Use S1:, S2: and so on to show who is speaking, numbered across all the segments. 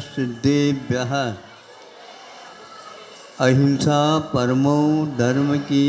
S1: सिद्धेभ्यः अहिंसा परमो धर्म की।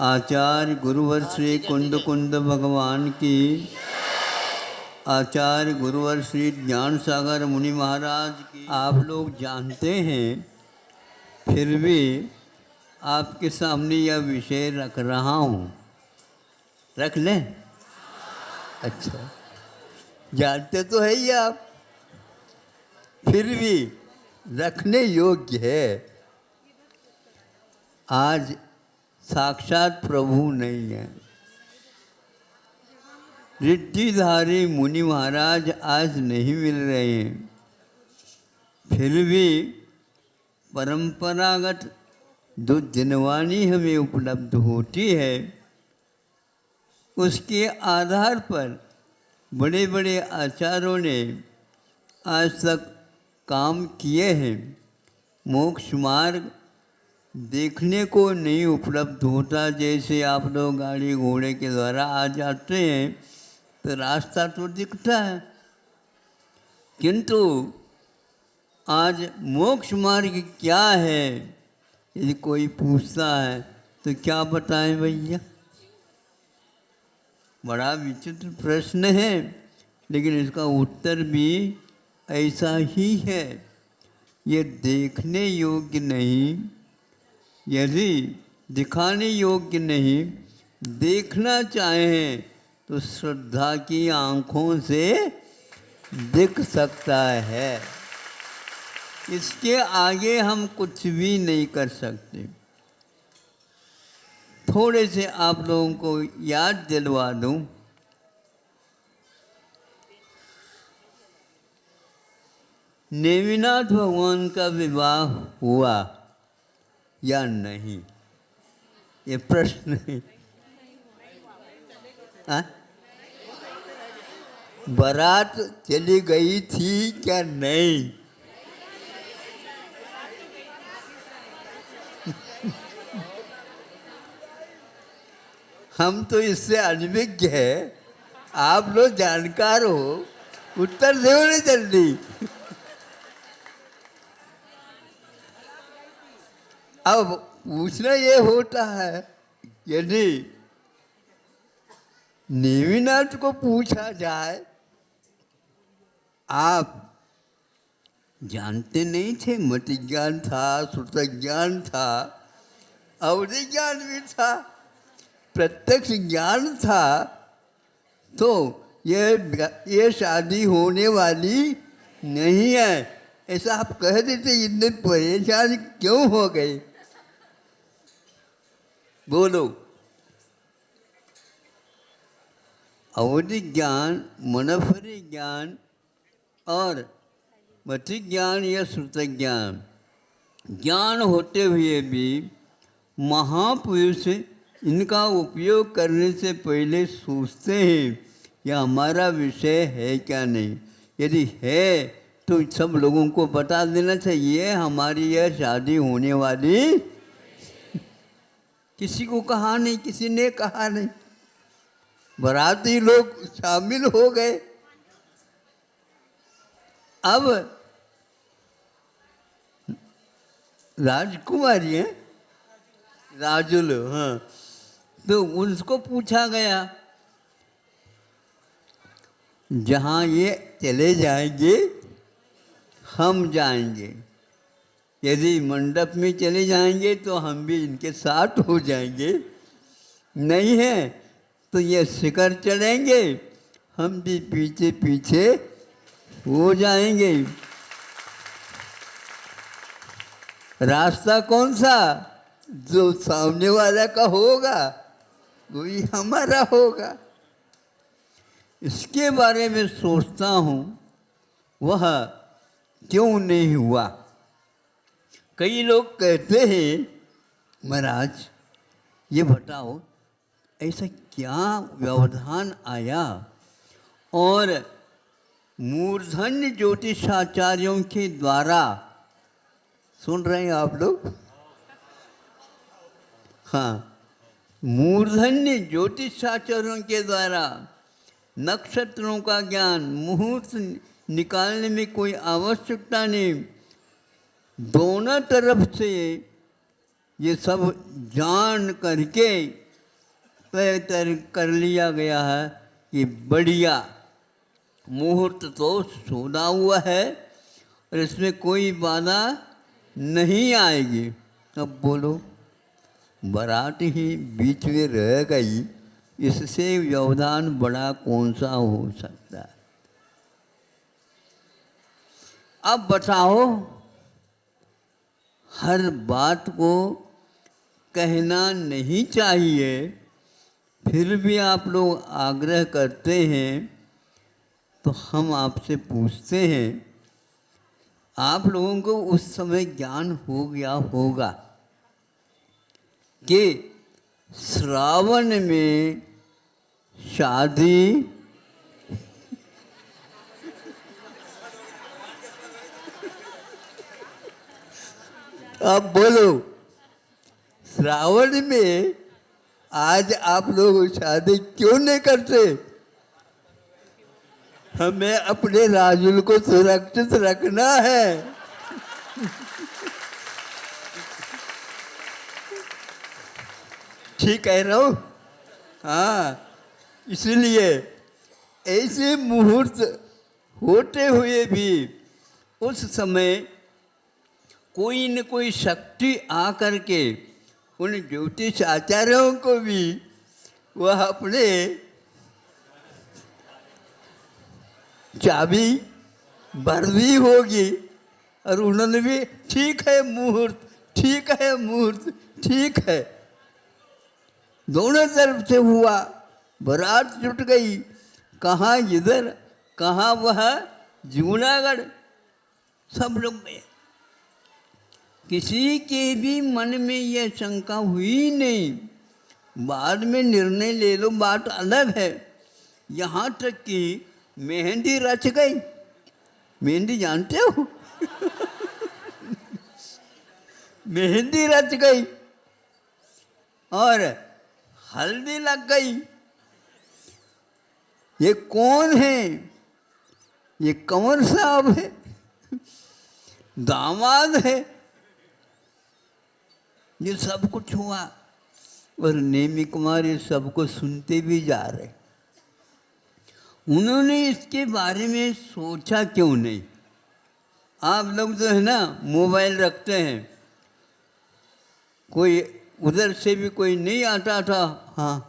S1: आचार्य गुरुवर श्री कुंद कुंद भगवान की। आचार्य गुरुवर श्री ज्ञान सागर मुनि महाराज की। आप लोग जानते हैं, फिर भी आपके सामने यह विषय रख रहा हूँ। रख लें? अच्छा, जानते तो है ही आप, फिर भी रखने योग्य है। आज साक्षात प्रभु नहीं है, रिद्धिधारी मुनि महाराज आज नहीं मिल रहे हैं। फिर भी परंपरागत जो जनवाणी हमें उपलब्ध होती है, उसके आधार पर बड़े बड़े आचार्यों ने आज तक काम किए हैं। मोक्ष मार्ग देखने को नहीं उपलब्ध होता। जैसे आप लोग गाड़ी घोड़े के द्वारा आ जाते हैं तो रास्ता तो दिखता है, किंतु आज मोक्ष मार्ग क्या है यदि कोई पूछता है तो क्या बताएं भैया? बड़ा विचित्र प्रश्न है, लेकिन इसका उत्तर भी ऐसा ही है। ये देखने योग्य नहीं, यदि दिखाने योग्य नहीं, देखना चाहें तो श्रद्धा की आँखों से दिख सकता है। इसके आगे हम कुछ भी नहीं कर सकते। थोड़े से आप लोगों को याद दिलवा दूं। नेमिनाथ भगवान का विवाह हुआ या नहीं, ये प्रश्न है। बारात चली गई थी क्या नहीं? हम तो इससे अनभिज्ञ है, आप लोग जानकार हो, उत्तर दो ना जल्दी। अब पूछना ये होता है, यदि नेमिनाथ को पूछा जाए, आप जानते नहीं थे, मति ज्ञान था, श्रुत ज्ञान था, अवधि ज्ञान भी था, प्रत्यक्ष ज्ञान था, तो ये शादी होने वाली नहीं है ऐसा आप कह देते। इतने परेशान क्यों हो गए? बोलो। अवधि ज्ञान, मनोफरी ज्ञान और मति ज्ञान या श्रुत ज्ञान, ज्ञान होते हुए भी महापुरुष इनका उपयोग करने से पहले सोचते हैं यह हमारा विषय है क्या नहीं। यदि है तो सब लोगों को बता देना चाहिए हमारी यह शादी होने वाली। किसी को कहा नहीं, किसी ने कहा नहीं, बाराती लोग शामिल हो गए। अब राजकुमारी है, राजुल, हाँ, तो उसको पूछा गया, जहाँ ये चले जाएंगे हम जाएंगे। यदि मंडप में चले जाएंगे तो हम भी इनके साथ हो जाएंगे, नहीं है तो ये शिखर चढ़ेंगे, हम भी पीछे पीछे हो जाएंगे। रास्ता कौन सा? जो सामने वाला का होगा वही हमारा होगा। इसके बारे में सोचता हूँ, वह क्यों नहीं हुआ। कई लोग कहते हैं महाराज ये बताओ ऐसा क्या व्यवधान आया और मूर्धन्य ज्योतिषाचार्यों के द्वारा, सुन रहे हैं आप लोग? हाँ, मूर्धन्य ज्योतिषाचार्यों के द्वारा नक्षत्रों का ज्ञान, मुहूर्त निकालने में कोई आवश्यकता नहीं। दोनों तरफ से ये सब जान करके तय कर लिया गया है कि बढ़िया मुहूर्त तो सोना हुआ है और इसमें कोई बाधा नहीं आएगी। अब बोलो, बारात ही बीच में रह गई, इससे व्यवधान बड़ा कौन सा हो सकता है? अब बताओ, हर बात को कहना नहीं चाहिए, फिर भी आप लोग आग्रह करते हैं, तो हम आपसे पूछते हैं, आप लोगों को उस समय ज्ञान हो गया होगा कि श्रावण में शादी अब बोलो, श्रावण में आज आप लोग शादी क्यों नहीं करते? हमें अपने राजुल को सुरक्षित रखना है। ठीक कह रहा हूँ? हाँ, इसलिए ऐसे मुहूर्त होते हुए भी उस समय कोई न कोई शक्ति आ करके उन ज्योतिष आचार्यों को भी वह अपने चाबी भर दी होगी और उन्होंने भी ठीक है मुहूर्त, ठीक है मुहूर्त, ठीक है। दोनों तरफ से हुआ, बारात जुट गई, कहाँ इधर कहाँ वह जूनागढ़, सब लोग गए। किसी के भी मन में यह शंका हुई नहीं। बाद में निर्णय ले लो, बात अलग है। यहाँ तक कि मेहंदी रच गई। मेहंदी जानते हो? मेहंदी रच गई और हल्दी लग गई। ये कौन है? ये कंवर साहब है, दामाद है। ये सब कुछ हुआ और नेमी कुमार ये सबको सुनते भी जा रहे। उन्होंने इसके बारे में सोचा क्यों नहीं? आप लोग जो है ना मोबाइल रखते हैं, कोई उधर से भी कोई नहीं आता था, हाँ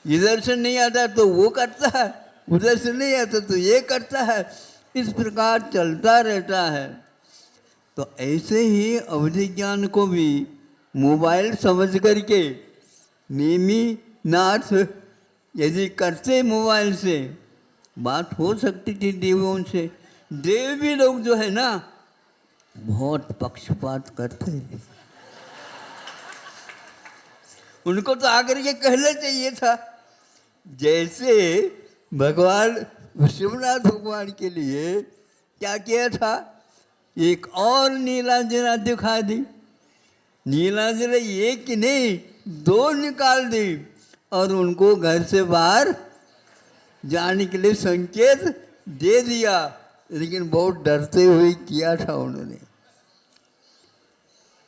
S1: इधर से नहीं आता तो वो करता है, उधर से नहीं आता तो ये करता है, इस प्रकार चलता रहता है। तो ऐसे ही अवधि ज्ञान को भी मोबाइल समझ करके नेमी नाथ यदि करते मोबाइल से बात हो सकती थी देवों से। देव भी लोग जो है ना बहुत पक्षपात करते हैं। उनको तो आकर के कहना चाहिए था, जैसे भगवान शिवनाथ भगवान के लिए क्या किया था, एक और नीलांजना दिखा दी। नीलांजना एक नहीं दो निकाल दी और उनको घर से बाहर जाने के लिए संकेत दे दिया, लेकिन बहुत डरते हुए किया था उन्होंने।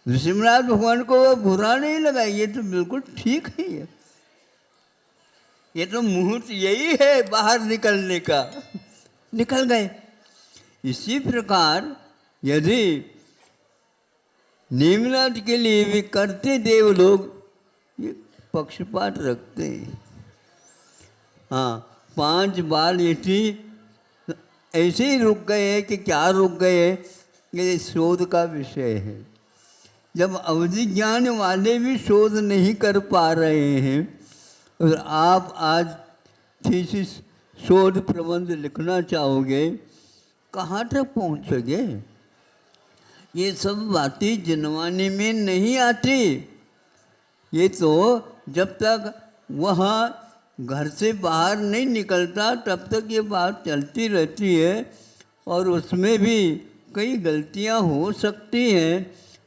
S1: नृसिंहनाथ भगवान को वो बुरा नहीं लगा, ये तो बिल्कुल ठीक है, ये तो मुहूर्त यही है बाहर निकलने का। निकल गए। इसी प्रकार यदि नेमिनाथ के लिए भी करते देव लोग ये पक्षपात रखते हैं। हाँ, 5 बार यदि ऐसे ही रुक गए कि क्या रुक गए, ये शोध का विषय है। जब अवधि ज्ञान वाले भी शोध नहीं कर पा रहे हैं और आप आज थीसिस शोध प्रबंध लिखना चाहोगे, कहाँ तक पहुँचोगे? ये सब बातें जनवाने में नहीं आती। ये तो जब तक वह घर से बाहर नहीं निकलता तब तक ये बात चलती रहती है और उसमें भी कई गलतियां हो सकती हैं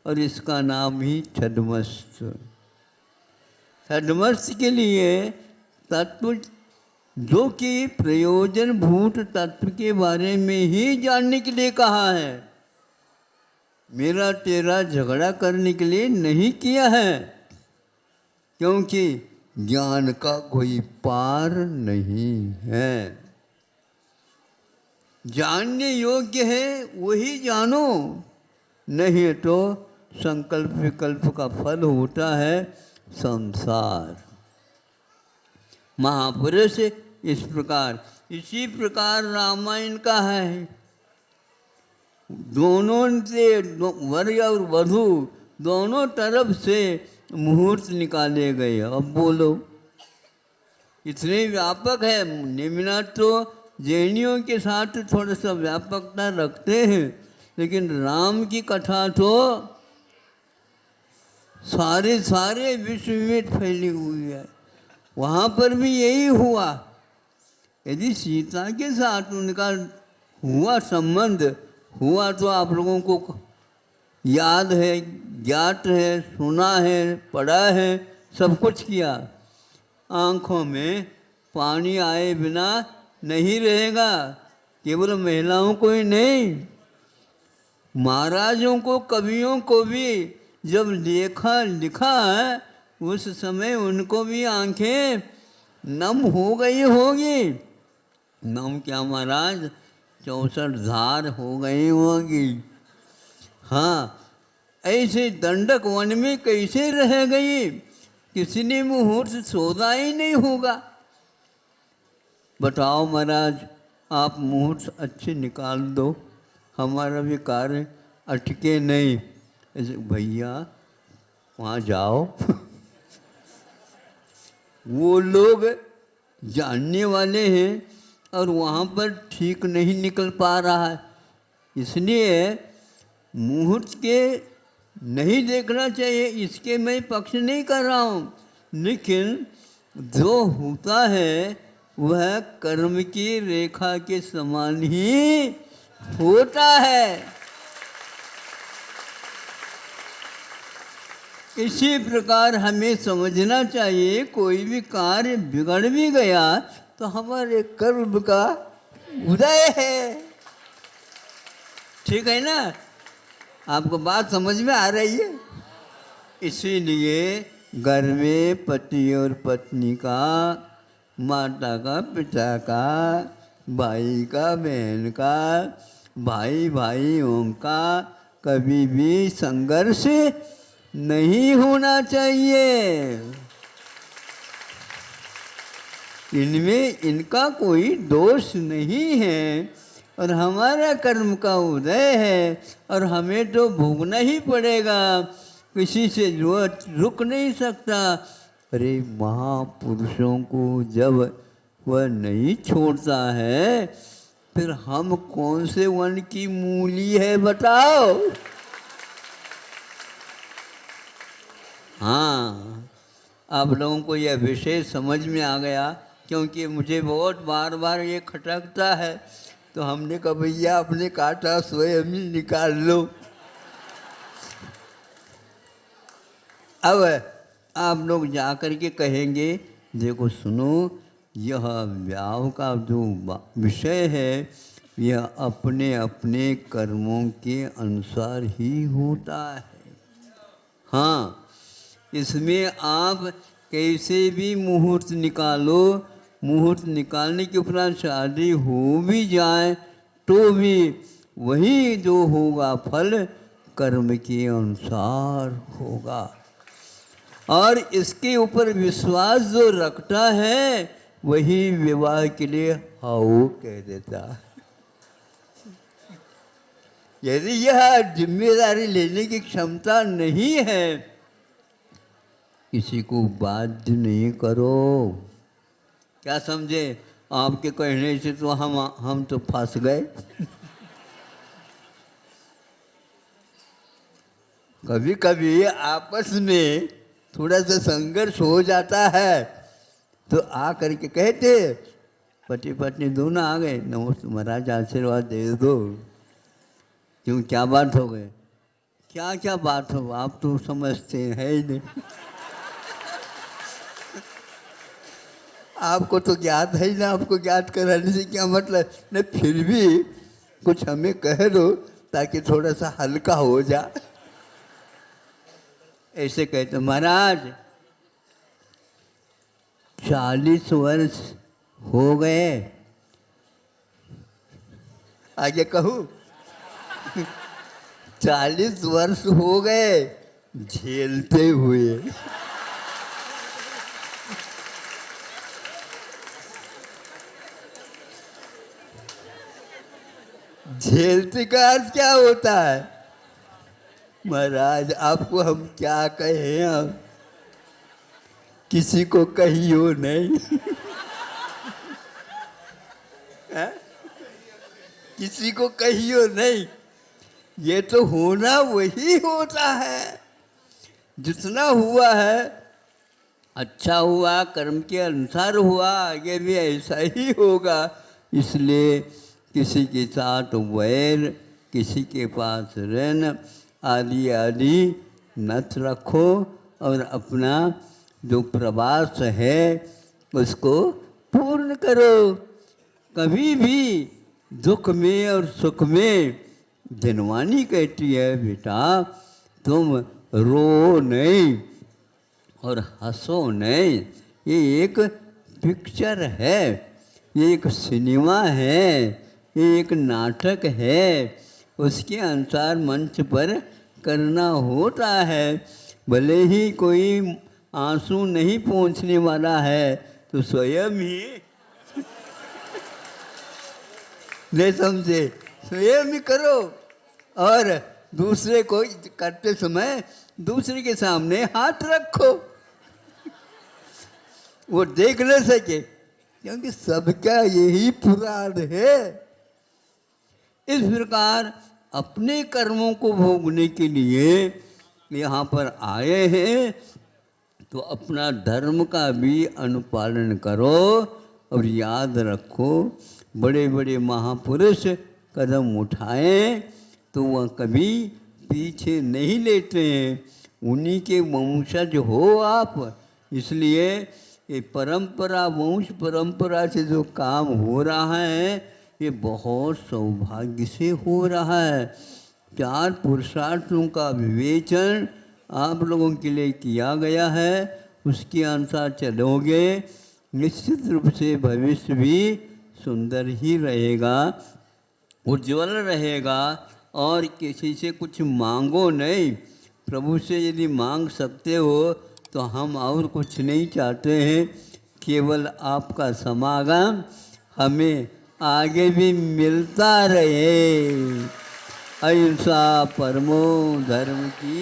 S1: और इसका नाम ही छद्मस्त। छद्मस्त के लिए तत्व जो कि प्रयोजनभूत तत्व के बारे में ही जानने के लिए कहा है, मेरा तेरा झगड़ा करने के लिए नहीं किया है, क्योंकि ज्ञान का कोई पार नहीं है। जानने योग्य है वही जानो, नहीं तो संकल्प विकल्प का फल होता है संसार। महापुरुष इस प्रकार, इसी प्रकार रामायण का है। दोनों से वर और वधू दोनों तरफ से मुहूर्त निकाले गए। अब बोलो, इतने व्यापक है। निम्नाथ तो जैनियों के साथ थोड़ा सा व्यापकता रखते हैं, लेकिन राम की कथा तो सारे विश्व में फैली हुई है। वहाँ पर भी यही हुआ। यदि सीता के साथ उनका हुआ संबंध हुआ तो आप लोगों को याद है, ज्ञात है, सुना है, पढ़ा है, सब कुछ किया। आँखों में पानी आए बिना नहीं रहेगा, केवल महिलाओं को ही नहीं, महाराजों को, कवियों को भी जब लिखा है उस समय उनको भी आंखें नम हो गई होगी। नम क्या महाराज, 64 धार हो गई होगी। हाँ, ऐसे दंडक वन में कैसे रह गई, किसी ने मुहूर्त सोचा ही नहीं होगा। बताओ महाराज, आप मुहूर्त अच्छे निकाल दो, हमारा भी कार्य अटके नहीं। ऐसे भैया वहाँ जाओ वो लोग जानने वाले हैं और वहाँ पर ठीक नहीं निकल पा रहा है, इसलिए मुहूर्त के नहीं देखना चाहिए। इसके मैं पक्ष नहीं कर रहा हूँ, लेकिन जो होता है वह कर्म की रेखा के समान ही होता है। इसी प्रकार हमें समझना चाहिए, कोई भी कार्य बिगड़ भी गया तो हमारे कर्म का उदय है। ठीक है ना? आपको बात समझ में आ रही है? इसीलिए घर में पति और पत्नी का, माता का, पिता का, भाई का, बहन का, भाई भाइयों का कभी भी संघर्ष नहीं होना चाहिए। इनमें इनका कोई दोष नहीं है और हमारा कर्म का उदय है और हमें तो भोगना ही पड़ेगा, किसी से जो रुक नहीं सकता। अरे महापुरुषों को जब वह नहीं छोड़ता है, फिर हम कौन से वन की मूली है बताओ? हाँ, आप लोगों को यह विषय समझ में आ गया, क्योंकि मुझे बहुत बार बार ये खटकता है। तो हमने कहा भैया अपने कांटा स्वयं ही निकाल लो। अब आप लोग जा कर के कहेंगे, देखो सुनो, यह व्याह का जो विषय है यह अपने अपने कर्मों के अनुसार ही होता है। हाँ, इसमें आप कैसे भी मुहूर्त निकालो, मुहूर्त निकालने के उपरांत शादी हो भी जाए तो भी वही जो होगा फल कर्म के अनुसार होगा। और इसके ऊपर विश्वास जो रखता है वही विवाह के लिए हाउ कह देता। यदि यह जिम्मेदारी लेने की क्षमता नहीं है, किसी को बाध्य नहीं करो। क्या समझे? आपके कहने से तो हम तो फंस गए। कभी कभी आपस में थोड़ा सा संघर्ष हो जाता है तो आ करके कहते, पति पत्नी दोनों आ गए, नमस्ते महाराज आशीर्वाद दे दो। क्यों, क्या बात हो गई? क्या क्या बात हो, आप तो समझते हैं ही नहीं। आपको तो ज्ञात है ही ना, आपको ज्ञात कराने से क्या मतलब, नहीं फिर भी कुछ हमें कह दो ताकि थोड़ा सा हल्का हो जा। ऐसे कहते महाराज 40 वर्ष हो गए, आगे कहूँ 40 वर्ष हो गए झेलते हुए। झेलते का अर्थ क्या होता है महाराज, आपको हम क्या कहें, अब किसी को कहियो नहीं। है? किसी को कहियो नहीं, ये तो होना वही होता है। जितना हुआ है अच्छा हुआ, कर्म के अनुसार हुआ, आगे भी ऐसा ही होगा। इसलिए किसी के साथ वैर, किसी के पास ऋण आदि आदि मत रखो, और अपना जो प्रवास है उसको पूर्ण करो। कभी भी दुख में और सुख में धनवानी कहती है बेटा तुम रो नहीं और हंसो नहीं। ये एक पिक्चर है, ये एक सिनेमा है, ये एक नाटक है, उसके अनुसार मंच पर करना होता है। भले ही कोई आंसू नहीं पहुंचने वाला है तो स्वयं ही नहीं समझे, स्वयं ही करो, और दूसरे को करते समय दूसरे के सामने हाथ रखो, वो देख न सके, क्योंकि सबका यही पुराण है। इस प्रकार अपने कर्मों को भोगने के लिए यहाँ पर आए हैं, तो अपना धर्म का भी अनुपालन करो। और याद रखो बड़े बड़े महापुरुष कदम उठाएं तो वह कभी पीछे नहीं लेते हैं, उन्हीं के वंशज हो आप। इसलिए ये परंपरा, वंश परंपरा से जो काम हो रहा है ये बहुत सौभाग्य से हो रहा है। 4 पुरुषार्थों का विवेचन आप लोगों के लिए किया गया है, उसके अनुसार चलोगे निश्चित रूप से भविष्य भी सुंदर ही रहेगा, उज्जवल रहेगा। और किसी से कुछ मांगो नहीं, प्रभु से यदि मांग सकते हो तो हम और कुछ नहीं चाहते हैं, केवल आपका समागम हमें आगे भी मिलता रहे। अहिंसा परमो धर्म की।